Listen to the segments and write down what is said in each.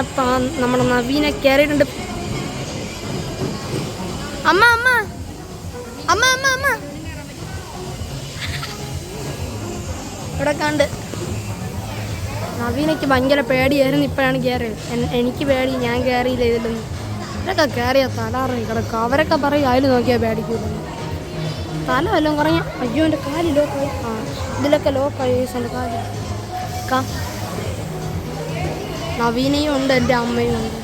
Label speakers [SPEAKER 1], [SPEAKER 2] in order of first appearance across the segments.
[SPEAKER 1] അങ്ങനെ നമ്മുടെ നവീനെ കയറിയിട്ടുണ്ട്. അമ്മ അമ്മ അമ്മ അമ്മ അമ്മ ഇവിടെ കണ്ട്. നവീനയ്ക്ക് ഭയങ്കര പേടിയായിരുന്നു, ഇപ്പോഴാണ് കയറിയത്. എനിക്ക് പേടി, ഞാൻ കയറിയില്ല ഇതിലൊന്നും. ഇവരൊക്കെ കയറിയ തലാറിഞ്ഞ് കിടക്കും. അവരൊക്കെ പറയും അതിൽ നോക്കിയാൽ പേടിക്കൂലെന്ന്. തല വല്ലതും കുറഞ്ഞ അയ്യോ എൻ്റെ കാല് ലോക്കായി. ഇതിലൊക്കെ ലോക്കായി എൻ്റെ കാല്. നവീനയും ഉണ്ട്, എൻ്റെ അമ്മയും ഉണ്ട്.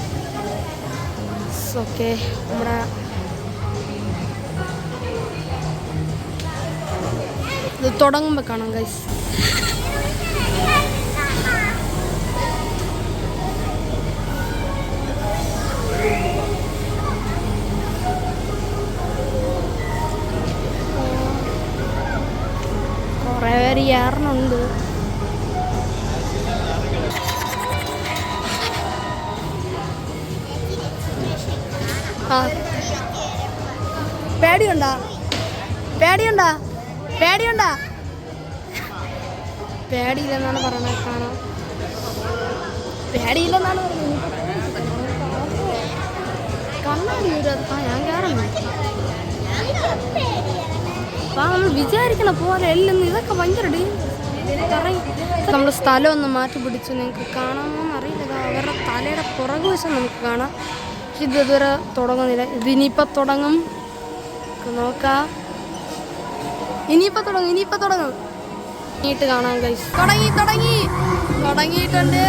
[SPEAKER 1] ഓക്കെ, നമ്മുടെ ഇത് തുടങ്ങുമ്പോൾ കാണാം ഗൈസ്. കുറേ പേര് ഏറണുണ്ട്. പേടിയുണ്ടാ പേടിയുണ്ടാ പേടിയുണ്ടാ? പേടിയില്ലെന്നാണ് പറയണത്. കാണാം, പേടിയില്ലെന്നാണ് പറയുന്നത്. കണ്ണാടി വരും. ഞാൻ കയറുന്നു. നമ്മൾ വിചാരിക്കണ പോലെ അല്ലെന്ന്. ഇതൊക്കെ ഭയങ്കര നമ്മൾ സ്ഥലം ഒന്ന് മാറ്റി പിടിച്ചു. നിങ്ങൾക്ക് കാണാമെന്ന് അറിയില്ല. അവരുടെ തലയുടെ പുറകു വശം നമുക്ക് കാണാം. ഇത് ഇതുവരെ തുടങ്ങുന്നില്ല. ഇതിനിപ്പോൾ തുടങ്ങും. നോക്കാം, ഇനിയിപ്പോൾ തുടങ്ങും. നീട്ട് കാണാം ഗൈസ്. തുടങ്ങിയിട്ടുണ്ട്.